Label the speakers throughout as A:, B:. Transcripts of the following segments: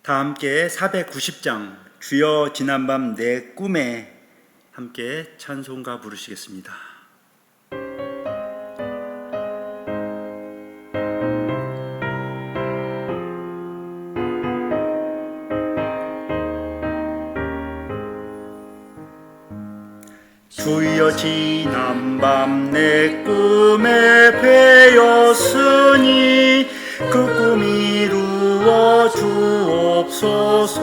A: 다 함께 490장 주여 지난밤 내 꿈에 함께 찬송가 부르시겠습니다. 주여 지난밤 내 꿈에 뵈었으니 그 꿈 이루어 주옵소서.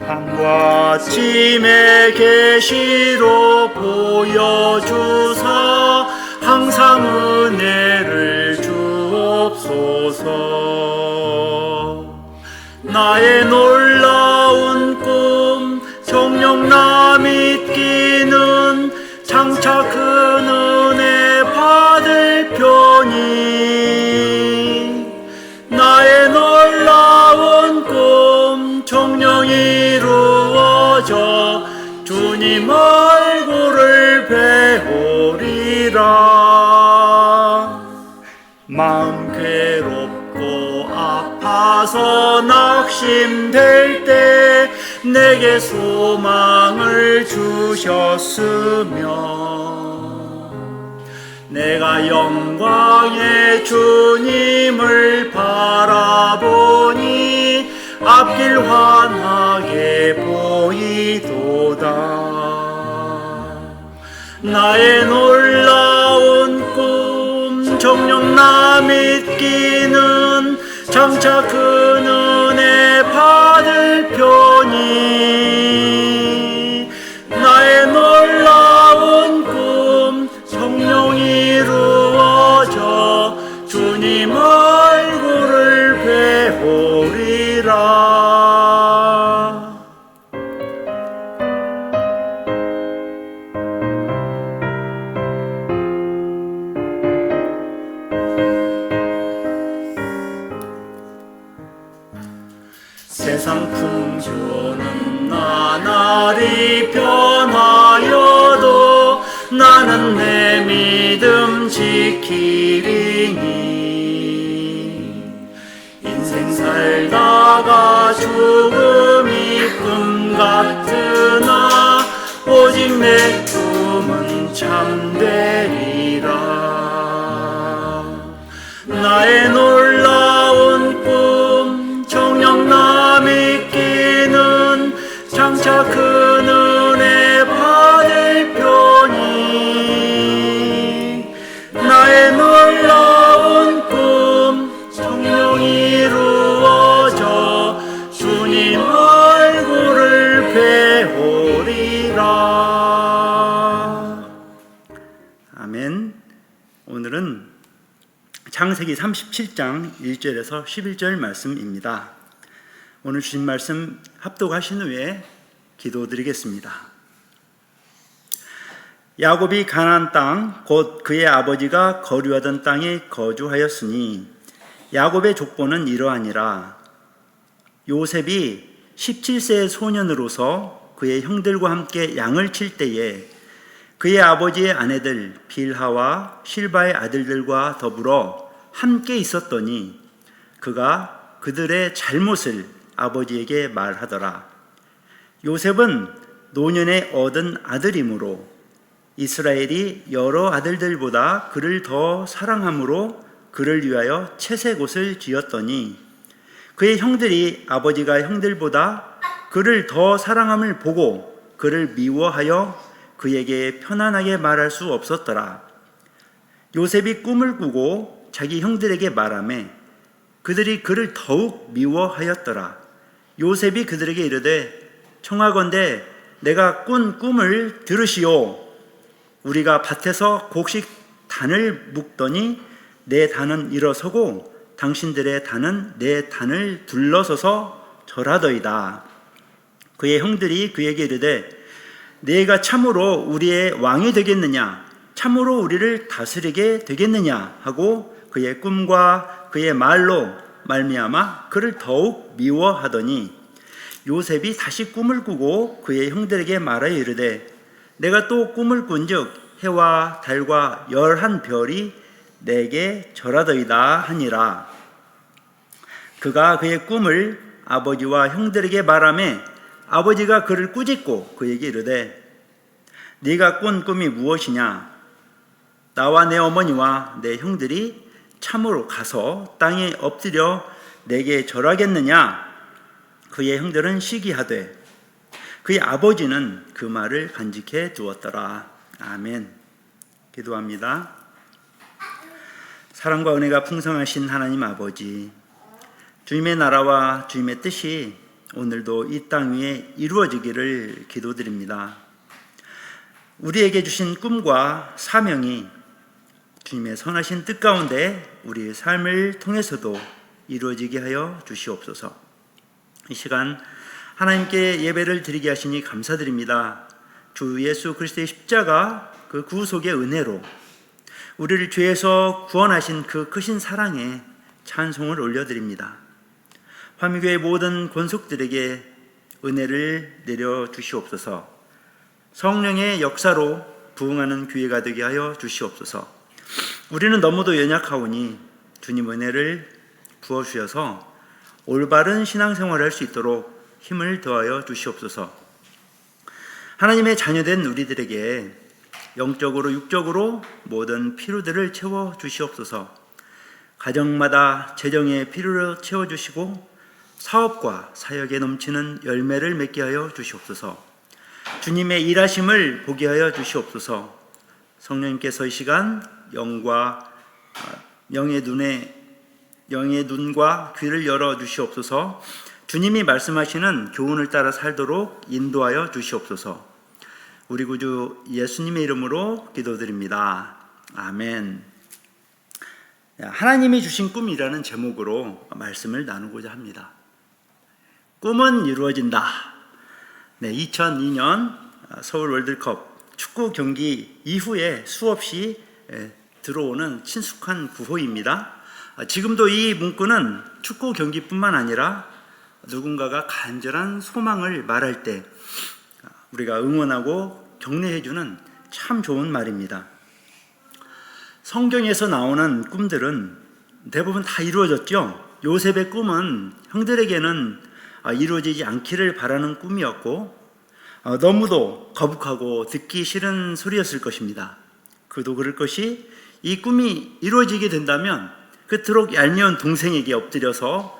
A: 밤과 아침의 계시로 보여주사 항상 은혜를 주옵소서. 나의 놀라운 꿈 정녕 나 믿기는 장차 큰 은혜 받을 편이 나의 놀라운 꿈 정녕 이루어져 주님 얼굴을 배우리라. 마음 괴롭고 아파서 낙심될 때 내게 소망을 주셨으며 내가 영광의 주님을 바라보니 앞길 환하게 보이도다. 나의 놀라운 꿈 정녕 나 믿기는 장차 큰 은혜 받을 편이 나의 놀라운 꿈 정녕 이루어져 주님 얼굴을 배우리라. 세상 풍조는 나날이 변하여도 나는 내 믿음 지키리니 인생 살다가 죽음이 꿈 같으나 오직 내 꿈은 참되리라. 나의 놀라운 꿈 정녕 나 믿기는 장차 큰 은혜 받을 편이 나의 놀라운 꿈 정녕 이루어져 주님 얼굴을 배우리라. 아멘. 오늘은 창세기 37장 1절에서 11절 말씀입니다. 오늘 주신 말씀 합독하신 후에 기도드리겠습니다. 야곱이 가나안 땅 곧 그의 아버지가 거류하던 땅에 거주하였으니 야곱의 족보는 이러하니라. 요셉이 17세의 소년으로서 그의 형들과 함께 양을 칠 때에 그의 아버지의 아내들 빌하와 실바의 아들들과 더불어 함께 있었더니 그가 그들의 잘못을 아버지에게 말하더라. 요셉은 노년에 얻은 아들이므로 이스라엘이 여러 아들들보다 그를 더 사랑함으로 그를 위하여 채색 옷을 지었더니 그의 형들이 아버지가 형들보다 그를 더 사랑함을 보고 그를 미워하여 그에게 편안하게 말할 수 없었더라. 요셉이 꿈을 꾸고 자기 형들에게 말하매 그들이 그를 더욱 미워하였더라. 요셉이 그들에게 이르되 청하건대 내가 꾼 꿈을 들으시오. 우리가 밭에서 곡식 단을 묶더니 내 단은 일어서고 당신들의 단은 내 단을 둘러서서 절하더이다. 그의 형들이 그에게 이르되 네가 참으로 우리의 왕이 되겠느냐? 참으로 우리를 다스리게 되겠느냐? 하고 그의 꿈과 그의 말로 말미암아 그를 더욱 미워하더니 요셉이 다시 꿈을 꾸고 그의 형들에게 말하여 이르되 내가 또 꿈을 꾼즉 해와 달과 11별이 내게 절하더이다 하니라. 그가 그의 꿈을 아버지와 형들에게 말하매 아버지가 그를 꾸짖고 그에게 이르되 네가 꾼 꿈이 무엇이냐? 나와 내 어머니와 내 형들이 참으로 가서 땅에 엎드려 내게 절하겠느냐? 그의 형들은 시기하되 그의 아버지는 그 말을 간직해 두었더라. 아멘. 기도합니다. 사랑과 은혜가 풍성하신 하나님 아버지, 주님의 나라와 주님의 뜻이 오늘도 이 땅 위에 이루어지기를 기도드립니다. 우리에게 주신 꿈과 사명이 주님의 선하신 뜻 가운데 우리의 삶을 통해서도 이루어지게 하여 주시옵소서. 이 시간 하나님께 예배를 드리게 하시니 감사드립니다. 주 예수 그리스도의 십자가 그 구속의 은혜로 우리를 죄에서 구원하신 그 크신 사랑에 찬송을 올려드립니다. 화미교회 모든 권속들에게 은혜를 내려 주시옵소서. 성령의 역사로 부흥하는 교회가 되게 하여 주시옵소서. 우리는 너무도 연약하오니 주님 은혜를 부어주셔서 올바른 신앙생활을 할 수 있도록 힘을 더하여 주시옵소서. 하나님의 자녀된 우리들에게 영적으로 육적으로 모든 필요들을 채워 주시옵소서. 가정마다 재정의 필요를 채워주시고 사업과 사역에 넘치는 열매를 맺게 하여 주시옵소서. 주님의 일하심을 보게 하여 주시옵소서. 성령님께서 이 시간 영의 눈과 귀를 열어 주시옵소서. 주님이 말씀하시는 교훈을 따라 살도록 인도하여 주시옵소서. 우리 구주 예수님의 이름으로 기도드립니다. 아멘. 하나님이 주신 꿈이라는 제목으로 말씀을 나누고자 합니다. 꿈은 이루어진다. 2002년 서울 월드컵 축구 경기 이후에 수없이 들어오는 친숙한 구호입니다. 지금도 이 문구는 축구 경기뿐만 아니라 누군가가 간절한 소망을 말할 때 우리가 응원하고 격려해주는 참 좋은 말입니다. 성경에서 나오는 꿈들은 대부분 다 이루어졌죠. 요셉의 꿈은 형들에게는 이루어지지 않기를 바라는 꿈이었고 너무도 거북하고 듣기 싫은 소리였을 것입니다. 그도 그럴 것이 이 꿈이 이루어지게 된다면 그토록 얄미운 동생에게 엎드려서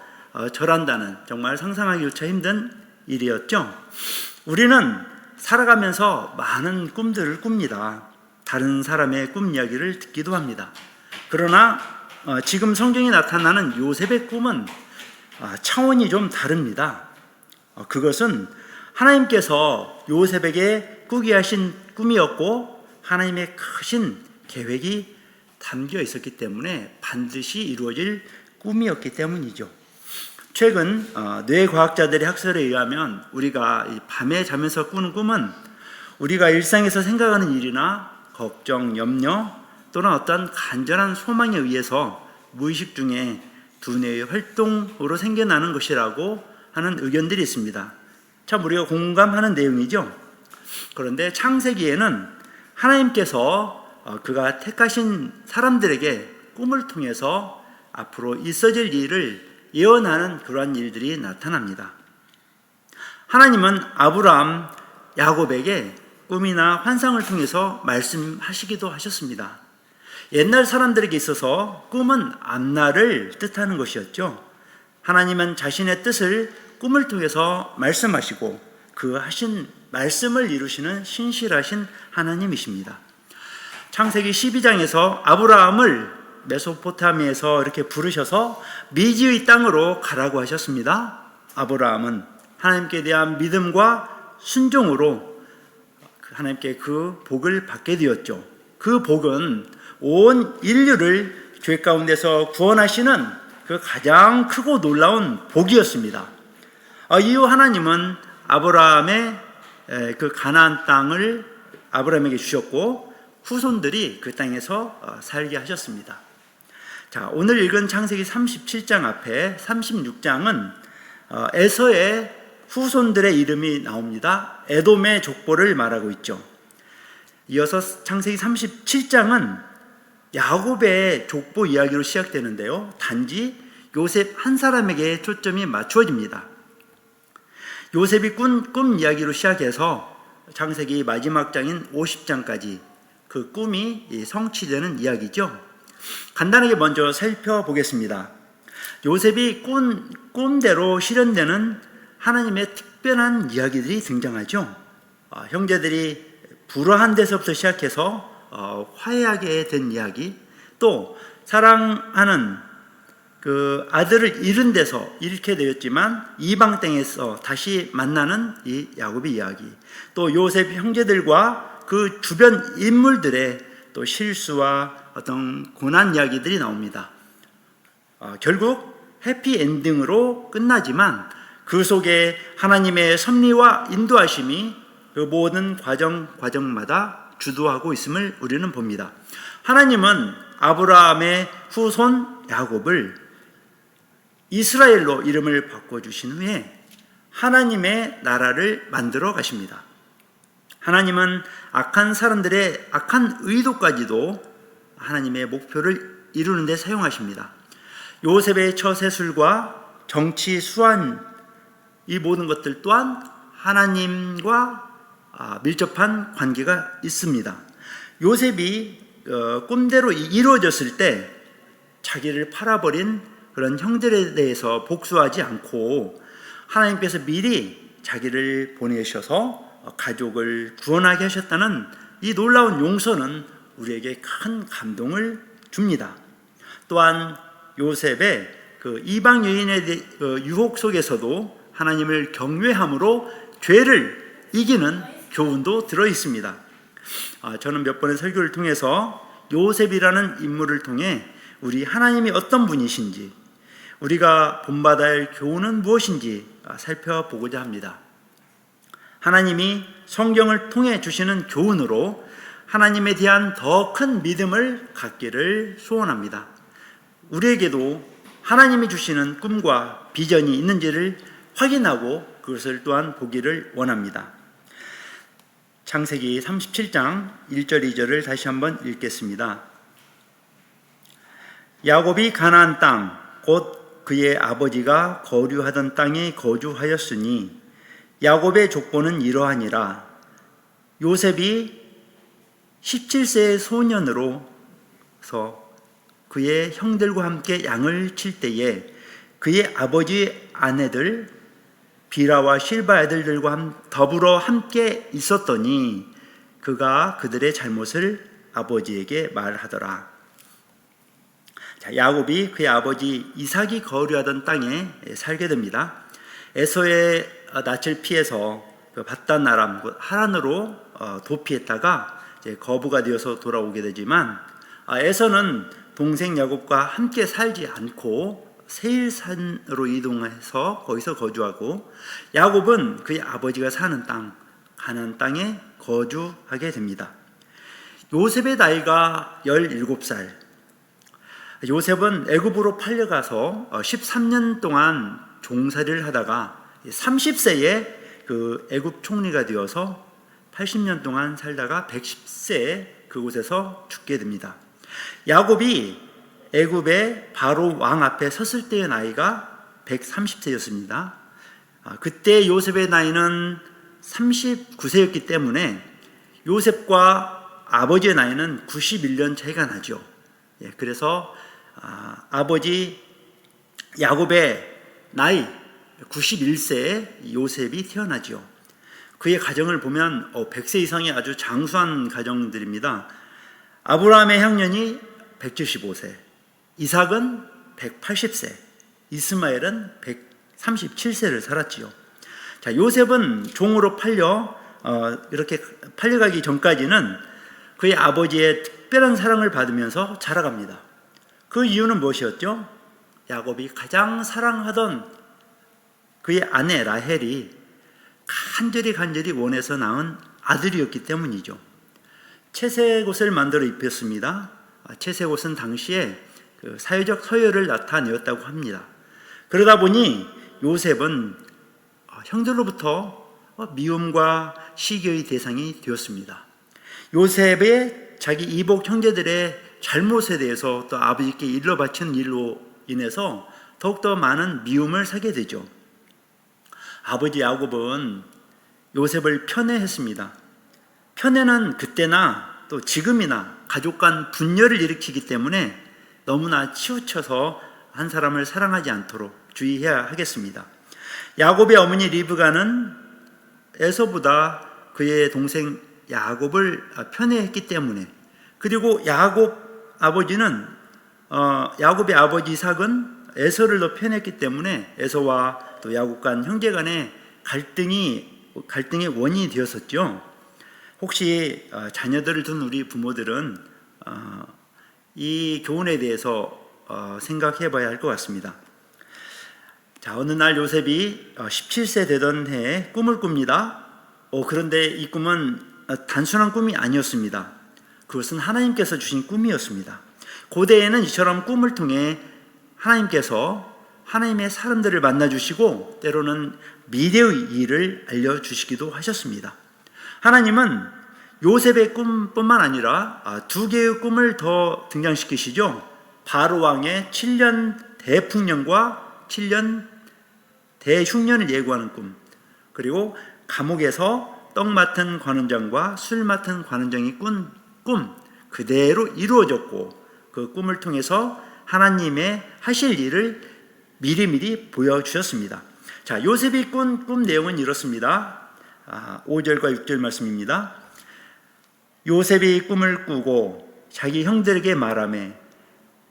A: 절한다는 정말 상상하기조차 힘든 일이었죠. 우리는 살아가면서 많은 꿈들을 꿉니다. 다른 사람의 꿈 이야기를 듣기도 합니다. 그러나 지금 성경에 나타나는 요셉의 꿈은 차원이 좀 다릅니다. 그것은 하나님께서 요셉에게 꾸게 하신 꿈이었고 하나님의 크신 계획이 담겨 있었기 때문에 반드시 이루어질 꿈이었기 때문이죠. 최근 뇌과학자들의 학설에 의하면 우리가 밤에 자면서 꾸는 꿈은 우리가 일상에서 생각하는 일이나 걱정, 염려 또는 어떤 간절한 소망에 의해서 무의식 중에 두뇌의 활동으로 생겨나는 것이라고 하는 의견들이 있습니다. 참 우리가 공감하는 내용이죠. 그런데 창세기에는 하나님께서 그가 택하신 사람들에게 꿈을 통해서 앞으로 있어질 일을 예언하는 그러한 일들이 나타납니다. 하나님은 아브라함, 야곱에게 꿈이나 환상을 통해서 말씀하시기도 하셨습니다. 옛날 사람들에게 있어서 꿈은 앞날을 뜻하는 것이었죠. 하나님은 자신의 뜻을 꿈을 통해서 말씀하시고 그 하신 말씀을 이루시는 신실하신 하나님이십니다. 창세기 12장에서 아브라함을 메소포타미아에서 이렇게 부르셔서 미지의 땅으로 가라고 하셨습니다. 아브라함은 하나님께 대한 믿음과 순종으로 하나님께 그 복을 받게 되었죠. 그 복은 온 인류를 죄 가운데서 구원하시는 그 가장 크고 놀라운 복이었습니다. 이후 하나님은 아브라함의 그 가나안 땅을 아브라함에게 주셨고 후손들이 그 땅에서 살게 하셨습니다. 자, 오늘 읽은 창세기 37장 앞에 36장은 에서의 후손들의 이름이 나옵니다. 에돔의 족보를 말하고 있죠. 이어서 창세기 37장은 야곱의 족보 이야기로 시작되는데요. 단지 요셉 한 사람에게 초점이 맞추어집니다. 요셉이 꿈 이야기로 시작해서 창세기 마지막 장인 50장까지 그 꿈이 성취되는 이야기죠. 간단하게 먼저 살펴보겠습니다. 요셉이 꿈대로 실현되는 하나님의 특별한 이야기들이 등장하죠. 형제들이 불화한 데서부터 시작해서 화해하게 된 이야기, 또 사랑하는 그 아들을 잃게 되었지만 이방 땅에서 다시 만나는 이 야곱의 이야기, 또 요셉 형제들과 그 주변 인물들의 또 실수와 어떤 고난 이야기들이 나옵니다. 결국 해피엔딩으로 끝나지만 그 속에 하나님의 섭리와 인도하심이 그 모든 과정마다 주도하고 있음을 우리는 봅니다. 하나님은 아브라함의 후손 야곱을 이스라엘로 이름을 바꿔주신 후에 하나님의 나라를 만들어 가십니다. 하나님은 악한 사람들의 악한 의도까지도 하나님의 목표를 이루는 데 사용하십니다. 요셉의 처세술과 정치 수완, 이 모든 것들 또한 하나님과 밀접한 관계가 있습니다. 요셉이 꿈대로 이루어졌을 때 자기를 팔아버린 그런 형들에 대해서 복수하지 않고 하나님께서 미리 자기를 보내셔서 가족을 구원하게 하셨다는 이 놀라운 용서는 우리에게 큰 감동을 줍니다. 또한 요셉의 그 이방 여인의 유혹 속에서도 하나님을 경외함으로 죄를 이기는 교훈도 들어 있습니다. 저는 몇 번의 설교를 통해서 요셉이라는 인물을 통해 우리 하나님이 어떤 분이신지, 우리가 본받아야 할 교훈은 무엇인지 살펴보고자 합니다. 하나님이 성경을 통해 주시는 교훈으로 하나님에 대한 더 큰 믿음을 갖기를 소원합니다. 우리에게도 하나님이 주시는 꿈과 비전이 있는지를 확인하고 그것을 또한 보기를 원합니다. 창세기 37장 1절 2절을 다시 한번 읽겠습니다. 야곱이 가나안 땅 곧 그의 아버지가 거류하던 땅에 거주하였으니 야곱의 족보는 이러하니라. 요셉이 17세의 소년으로서 그의 형들과 함께 양을 칠 때에 그의 아버지의 아내들 비라와 실바 아들들과 더불어 함께 있었더니 그가 그들의 잘못을 아버지에게 말하더라. 야곱이 그의 아버지 이삭이 거류하던 땅에 살게 됩니다. 에서의 낯을 피해서 바단 아람 하란으로 도피했다가 이제 거부가 되어서 돌아오게 되지만 에서는 동생 야곱과 함께 살지 않고 세일산으로 이동해서 거기서 거주하고 야곱은 그의 아버지가 사는 땅 가나안 땅에 거주하게 됩니다. 요셉의 나이가 17살. 요셉은 애굽으로 팔려가서 13년 동안 종살이를 하다가 30세에 그 애굽 총리가 되어서 80년 동안 살다가 110세에 그곳에서 죽게 됩니다. 야곱이 애굽의 바로 왕 앞에 섰을 때의 나이가 130세였습니다. 그때 요셉의 나이는 39세였기 때문에 요셉과 아버지의 나이는 91년 차이가 나죠. 그래서 아버지 야곱의 나이 91세에 요셉이 태어나죠. 그의 가정을 보면 100세 이상의 아주 장수한 가정들입니다. 아브라함의 향년이 175세, 이삭은 180세, 이스마엘은 137세를 살았지요. 자, 요셉은 종으로 이렇게 팔려가기 전까지는 그의 아버지의 특별한 사랑을 받으면서 자라갑니다. 그 이유는 무엇이었죠? 야곱이 가장 사랑하던 그의 아내 라헬이 간절히 원해서 낳은 아들이었기 때문이죠. 채색옷을 만들어 입혔습니다. 채색옷은 당시에 그 사회적 서열을 나타내었다고 합니다. 그러다 보니 요셉은 형들로부터 미움과 시기의 대상이 되었습니다. 요셉의 자기 이복 형제들의 잘못에 대해서 또 아버지께 일러 바친 일로 인해서 더욱더 많은 미움을 사게 되죠. 아버지 야곱은 요셉을 편애했습니다. 편애는 그때나 또 지금이나 가족 간 분열을 일으키기 때문에 너무나 치우쳐서 한 사람을 사랑하지 않도록 주의해야 하겠습니다. 야곱의 어머니 리브가는 에서보다 그의 동생 야곱을 편애했기 때문에, 그리고 야곱의 아버지 이삭은 에서를 더 편했기 때문에 에서와 또 야곱 간 형제 간의 갈등의 원인이 되었었죠. 혹시 자녀들을 둔 우리 부모들은 이 교훈에 대해서 생각해 봐야 할 것 같습니다. 자, 어느 날 요셉이 17세 되던 해에 꿈을 꿉니다. 그런데 이 꿈은 단순한 꿈이 아니었습니다. 그것은 하나님께서 주신 꿈이었습니다. 고대에는 이처럼 꿈을 통해 하나님께서 하나님의 사람들을 만나주시고 때로는 미래의 일을 알려주시기도 하셨습니다. 하나님은 요셉의 꿈뿐만 아니라 두 개의 꿈을 더 등장시키시죠. 바로 왕의 7년 대풍년과 7년 대흉년을 예고하는 꿈, 그리고 감옥에서 떡 맡은 관원장과 술 맡은 관원장이 꾼 꿈 그대로 이루어졌고, 그 꿈을 통해서 하나님의 하실 일을 미리미리 보여주셨습니다. 자, 요셉이 꾼 꿈 내용은 이렇습니다. 5절과 6절 말씀입니다. 요셉이 꿈을 꾸고 자기 형들에게 말하매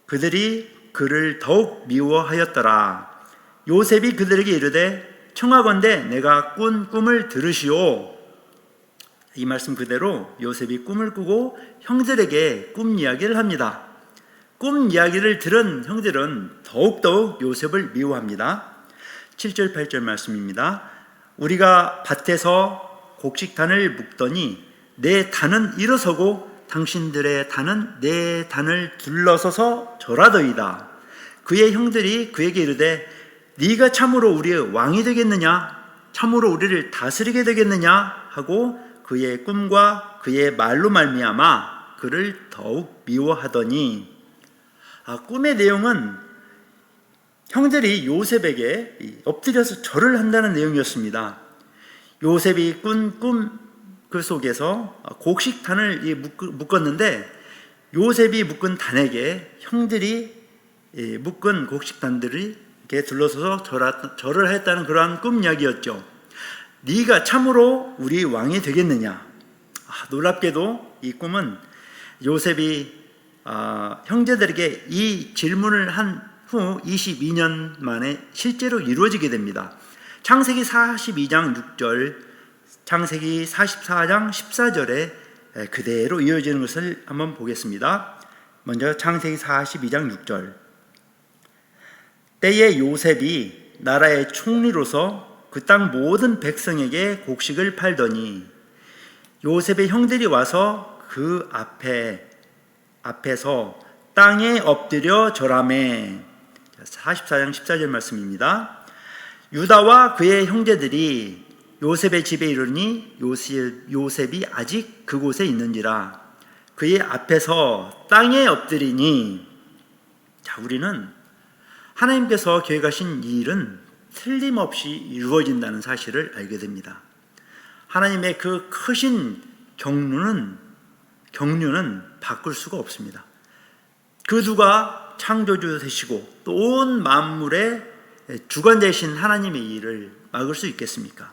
A: 그들이 그를 더욱 미워하였더라. 요셉이 그들에게 이르되 청하건대 내가 꾼 꿈을 들으시오. 이 말씀 그대로 요셉이 꿈을 꾸고 형들에게 꿈 이야기를 합니다. 꿈 이야기를 들은 형들은 더욱더욱 요셉을 미워합니다. 7절 8절 말씀입니다. 우리가 밭에서 곡식단을 묶더니 내 단은 일어서고 당신들의 단은 내 단을 둘러서서 절하더이다. 그의 형들이 그에게 이르되 네가 참으로 우리의 왕이 되겠느냐? 참으로 우리를 다스리게 되겠느냐? 하고 그의 꿈과 그의 말로 말미암아 그를 더욱 미워하더니, 꿈의 내용은 형들이 요셉에게 엎드려서 절을 한다는 내용이었습니다. 요셉이 꾼 꿈 그 속에서 곡식단을 묶었는데, 요셉이 묶은 단에게 형들이 묶은 곡식단들이 이렇게 둘러서서 절을 했다는 그러한 꿈 이야기였죠. 네가 참으로 우리 왕이 되겠느냐? 놀랍게도 이 꿈은 요셉이 형제들에게 이 질문을 한 후 22년 만에 실제로 이루어지게 됩니다. 창세기 42장 6절, 창세기 44장 14절에 그대로 이어지는 것을 한번 보겠습니다. 먼저 창세기 42장 6절. 때에 요셉이 나라의 총리로서 그 땅 모든 백성에게 곡식을 팔더니 요셉의 형들이 와서 그 앞에서 땅에 엎드려 절하매. 44장 14절 말씀입니다. 유다와 그의 형제들이 요셉의 집에 이르니 요셉이 아직 그곳에 있는지라 그의 앞에서 땅에 엎드리니. 자, 우리는 하나님께서 계획하신 이 일은 틀림없이 이루어진다는 사실을 알게 됩니다. 하나님의 그 크신 경륜은 바꿀 수가 없습니다. 그 누가 창조주 되시고 또 온 만물의 주관 되신 하나님의 일을 막을 수 있겠습니까?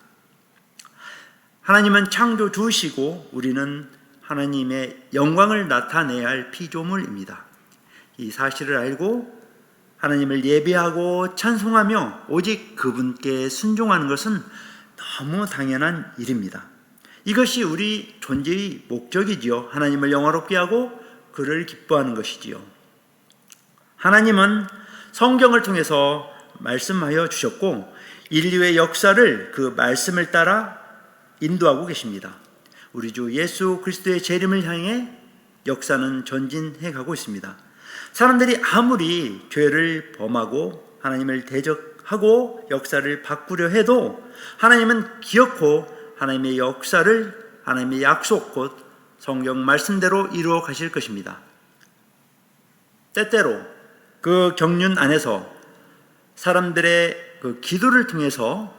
A: 하나님은 창조주시고 우리는 하나님의 영광을 나타내야 할 피조물입니다. 이 사실을 알고 하나님을 예배하고 찬송하며 오직 그분께 순종하는 것은 너무 당연한 일입니다. 이것이 우리 존재의 목적이지요. 하나님을 영화롭게 하고 그를 기뻐하는 것이지요. 하나님은 성경을 통해서 말씀하여 주셨고 인류의 역사를 그 말씀을 따라 인도하고 계십니다. 우리 주 예수 그리스도의 재림을 향해 역사는 전진해 가고 있습니다. 사람들이 아무리 죄를 범하고 하나님을 대적하고 역사를 바꾸려 해도 하나님은 기어코 하나님의 역사를, 하나님의 약속 곧 성경 말씀대로 이루어 가실 것입니다. 때때로 그 경륜 안에서 사람들의 그 기도를 통해서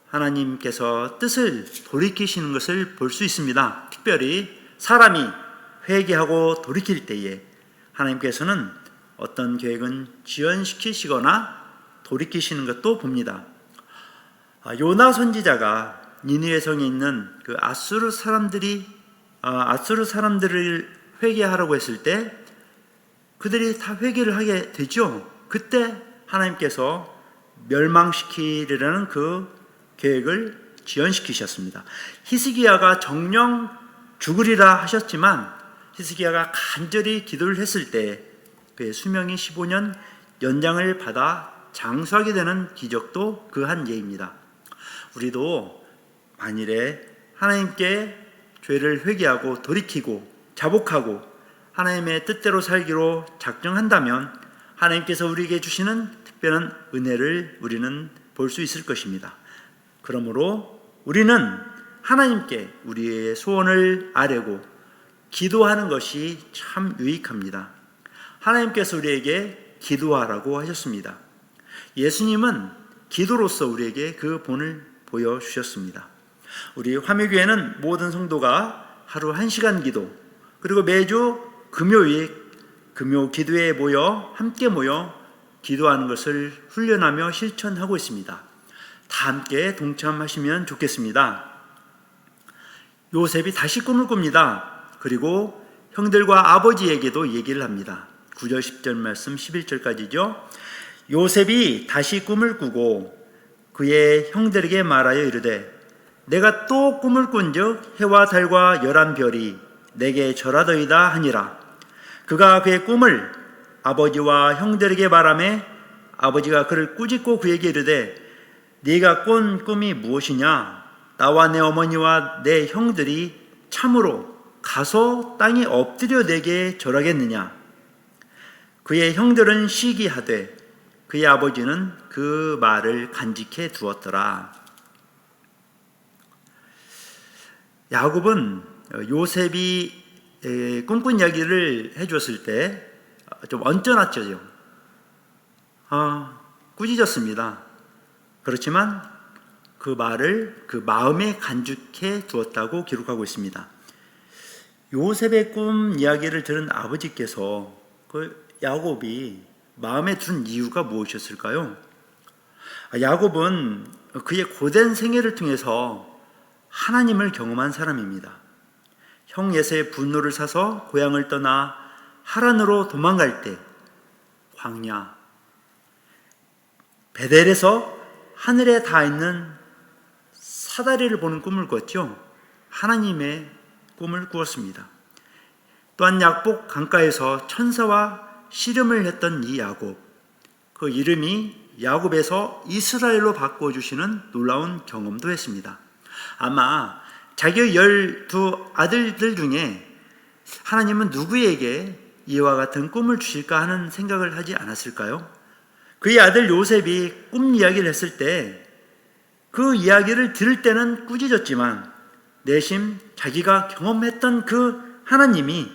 A: 하나님께서 뜻을 돌이키시는 것을 볼 수 있습니다. 특별히 사람이 회개하고 돌이킬 때에 하나님께서는 어떤 계획은 지연시키시거나 돌이키시는 것도 봅니다. 요나 선지자가 니느웨 성에 있는 그 아수르 사람들을 회개하라고 했을 때 그들이 다 회개를 하게 되죠. 그때 하나님께서 멸망시키려는 그 계획을 지연시키셨습니다. 히스기야가 정령 죽으리라 하셨지만 히스기야가 간절히 기도를 했을 때 그의 수명이 15년 연장을 받아 장수하게 되는 기적도 그 한 예입니다. 우리도 만일에 하나님께 죄를 회개하고 돌이키고 자복하고 하나님의 뜻대로 살기로 작정한다면 하나님께서 우리에게 주시는 특별한 은혜를 우리는 볼 수 있을 것입니다. 그러므로 우리는 하나님께 우리의 소원을 아뢰고 기도하는 것이 참 유익합니다. 하나님께서 우리에게 기도하라고 하셨습니다. 예수님은 기도로서 우리에게 그 본을 보여주셨습니다. 우리 화묘교회는 모든 성도가 하루 1시간 기도, 그리고 매주 금요일 금요 기도회에 함께 모여 기도하는 것을 훈련하며 실천하고 있습니다. 다 함께 동참하시면 좋겠습니다. 요셉이 다시 꿈을 꿉니다. 그리고 형들과 아버지에게도 얘기를 합니다. 9절 10절 말씀 11절까지죠. 요셉이 다시 꿈을 꾸고 그의 형들에게 말하여 이르되 내가 또 꿈을 꾼즉 해와 달과 11별이 내게 절하더이다 하니라. 그가 그의 꿈을 아버지와 형들에게 말하매 아버지가 그를 꾸짖고 그에게 이르되 네가 꾼 꿈이 무엇이냐? 나와 내 어머니와 내 형들이 참으로 가서 땅에 엎드려 내게 절하겠느냐? 그의 형들은 시기하되 그의 아버지는 그 말을 간직해 두었더라. 야곱은 요셉이 꿈꾼 이야기를 해줬을 때 좀 언짢았죠. 꾸짖었습니다. 그렇지만 그 말을 그 마음에 간직해 두었다고 기록하고 있습니다. 요셉의 꿈 이야기를 들은 아버지께서 그 야곱이 마음에 든 이유가 무엇이었을까요? 야곱은 그의 고된 생애를 통해서 하나님을 경험한 사람입니다. 형 에서의 분노를 사서 고향을 떠나 하란으로 도망갈 때 광야 베델에서 하늘에 닿아 있는 사다리를 보는 꿈을 꿨죠. 하나님의 꿈을 꾸었습니다. 또한 약복 강가에서 천사와 씨름을 했던 이 야곱, 그 이름이 야곱에서 이스라엘로 바꿔주시는 놀라운 경험도 했습니다. 아마 자기의 12 아들들 중에 하나님은 누구에게 이와 같은 꿈을 주실까 하는 생각을 하지 않았을까요? 그의 아들 요셉이 꿈 이야기를 했을 때 그 이야기를 들을 때는 꾸짖었지만 내심 자기가 경험했던 그 하나님이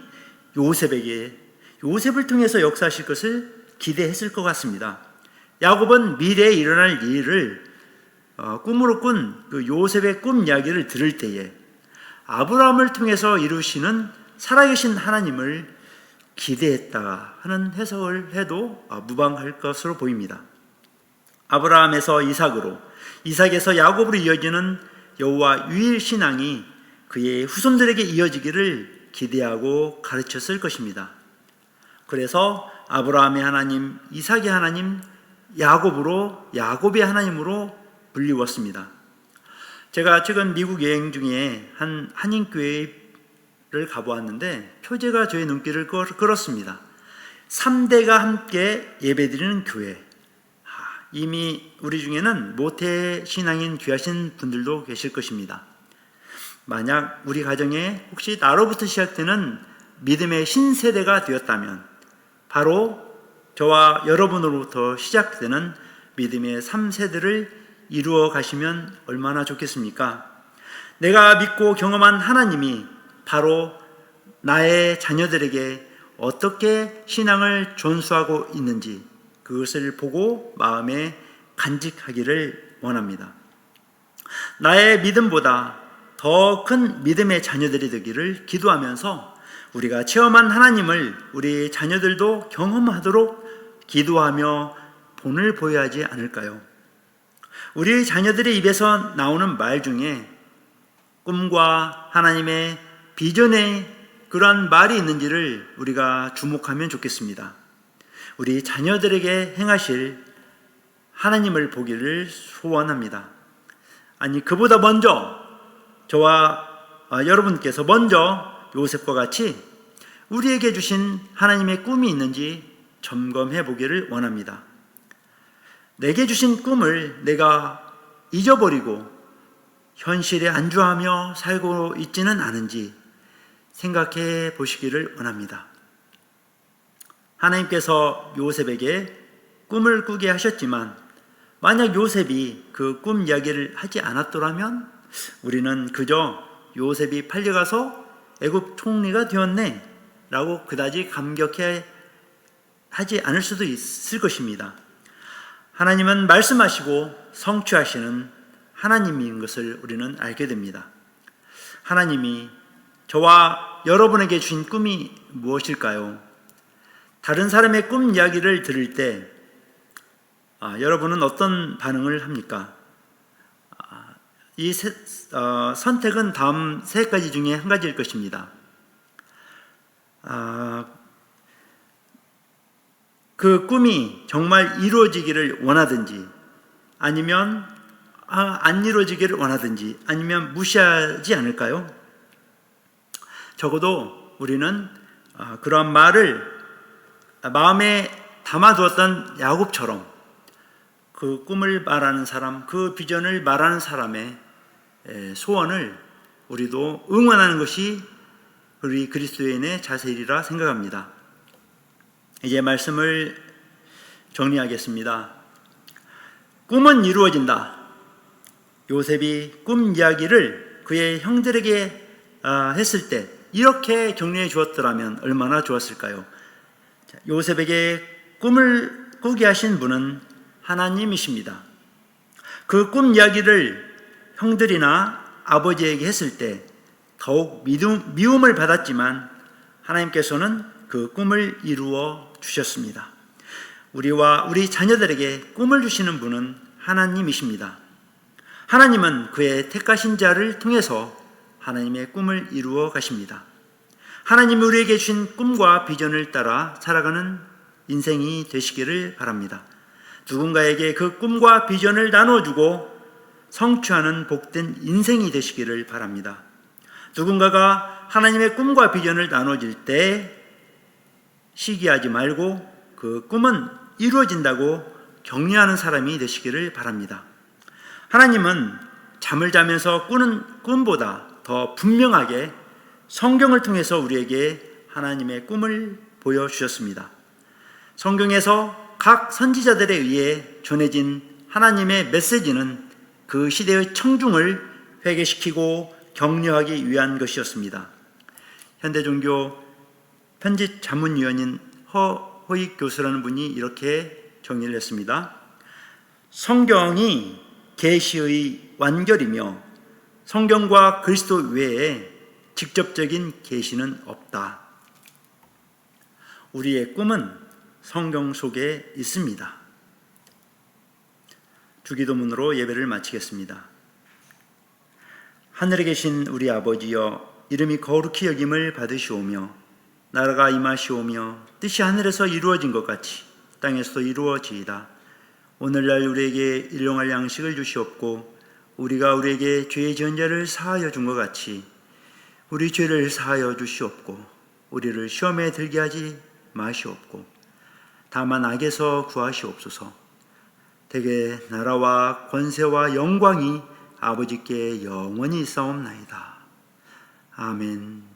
A: 요셉을 통해서 역사하실 것을 기대했을 것 같습니다. 야곱은 미래에 일어날 일을 꿈으로 꾼 그 요셉의 꿈 이야기를 들을 때에 아브라함을 통해서 이루시는 살아계신 하나님을 기대했다 하는 해석을 해도 무방할 것으로 보입니다. 아브라함에서 이삭으로, 이삭에서 야곱으로 이어지는 여호와 유일 신앙이 그의 후손들에게 이어지기를 기대하고 가르쳤을 것입니다. 그래서 아브라함의 하나님, 이삭의 하나님, 야곱의 하나님으로 불리웠습니다. 제가 최근 미국 여행 중에 한 한인교회를 가보았는데 표제가 저의 눈길을 끌었습니다. 3대가 함께 예배드리는 교회. 이미 우리 중에는 모태 신앙인 귀하신 분들도 계실 것입니다. 만약 우리 가정에 혹시 나로부터 시작되는 믿음의 신세대가 되었다면 바로 저와 여러분으로부터 시작되는 믿음의 3세대를 이루어 가시면 얼마나 좋겠습니까? 내가 믿고 경험한 하나님이 바로 나의 자녀들에게 어떻게 신앙을 전수하고 있는지 그것을 보고 마음에 간직하기를 원합니다. 나의 믿음보다 더 큰 믿음의 자녀들이 되기를 기도하면서 우리가 체험한 하나님을 우리 자녀들도 경험하도록 기도하며 본을 보여야 하지 않을까요? 우리 자녀들의 입에서 나오는 말 중에 꿈과 하나님의 비전에 그러한 말이 있는지를 우리가 주목하면 좋겠습니다. 우리 자녀들에게 행하실 하나님을 보기를 소원합니다. 아니, 그보다 먼저 저와 여러분께서 먼저 요셉과 같이 우리에게 주신 하나님의 꿈이 있는지 점검해 보기를 원합니다. 내게 주신 꿈을 내가 잊어버리고 현실에 안주하며 살고 있지는 않은지 생각해 보시기를 원합니다. 하나님께서 요셉에게 꿈을 꾸게 하셨지만 만약 요셉이 그 꿈 이야기를 하지 않았더라면 우리는 그저 요셉이 팔려가서 애굽 총리가 되었네 라고 그다지 감격해 하지 않을 수도 있을 것입니다. 하나님은 말씀하시고 성취하시는 하나님인 것을 우리는 알게 됩니다. 하나님이 저와 여러분에게 주신 꿈이 무엇일까요? 다른 사람의 꿈 이야기를 들을 때 여러분은 어떤 반응을 합니까? 이 선택은 다음 세 가지 중에 한 가지일 것입니다. 그 꿈이 정말 이루어지기를 원하든지 아니면 안 이루어지기를 원하든지 아니면 무시하지 않을까요? 적어도 우리는 그러한 말을 마음에 담아두었던 야곱처럼 그 꿈을 말하는 사람, 그 비전을 말하는 사람의 소원을 우리도 응원하는 것이 우리 그리스도인의 자세이라 생각합니다. 이제 말씀을 정리하겠습니다. 꿈은 이루어진다. 요셉이 꿈 이야기를 그의 형들에게 했을 때 이렇게 격려해 주었더라면 얼마나 좋았을까요? 요셉에게 꿈을 꾸게 하신 분은 하나님이십니다. 그 꿈 이야기를 형들이나 아버지에게 했을 때 더욱 미움을 받았지만 하나님께서는 그 꿈을 이루어 주셨습니다. 우리와 우리 자녀들에게 꿈을 주시는 분은 하나님이십니다. 하나님은 그의 택하신 자를 통해서 하나님의 꿈을 이루어 가십니다. 하나님이 우리에게 주신 꿈과 비전을 따라 살아가는 인생이 되시기를 바랍니다. 누군가에게 그 꿈과 비전을 나눠주고 성취하는 복된 인생이 되시기를 바랍니다. 누군가가 하나님의 꿈과 비전을 나눠줄 때 시기하지 말고 그 꿈은 이루어진다고 격려하는 사람이 되시기를 바랍니다. 하나님은 잠을 자면서 꾸는 꿈보다 더 분명하게 성경을 통해서 우리에게 하나님의 꿈을 보여주셨습니다. 성경에서 각 선지자들에 의해 전해진 하나님의 메시지는 그 시대의 청중을 회개시키고 격려하기 위한 것이었습니다. 현대종교 편집 자문위원인 허익 교수라는 분이 이렇게 정리를 했습니다. 성경이 계시의 완결이며 성경과 그리스도 외에 직접적인 계시는 없다. 우리의 꿈은 성경 속에 있습니다. 주기도문으로 예배를 마치겠습니다. 하늘에 계신 우리 아버지여, 이름이 거룩히 여김을 받으시오며 나라가 임하시오며 뜻이 하늘에서 이루어진 것 같이 땅에서도 이루어지이다. 오늘날 우리에게 일용할 양식을 주시옵고 우리가 우리에게 죄의 지은 자를 사하여 준 것 같이 우리 죄를 사하여 주시옵고 우리를 시험에 들게 하지 마시옵고 다만 악에서 구하시옵소서. 대개 나라와 권세와 영광이 아버지께 영원히 있사옵나이다. 아멘.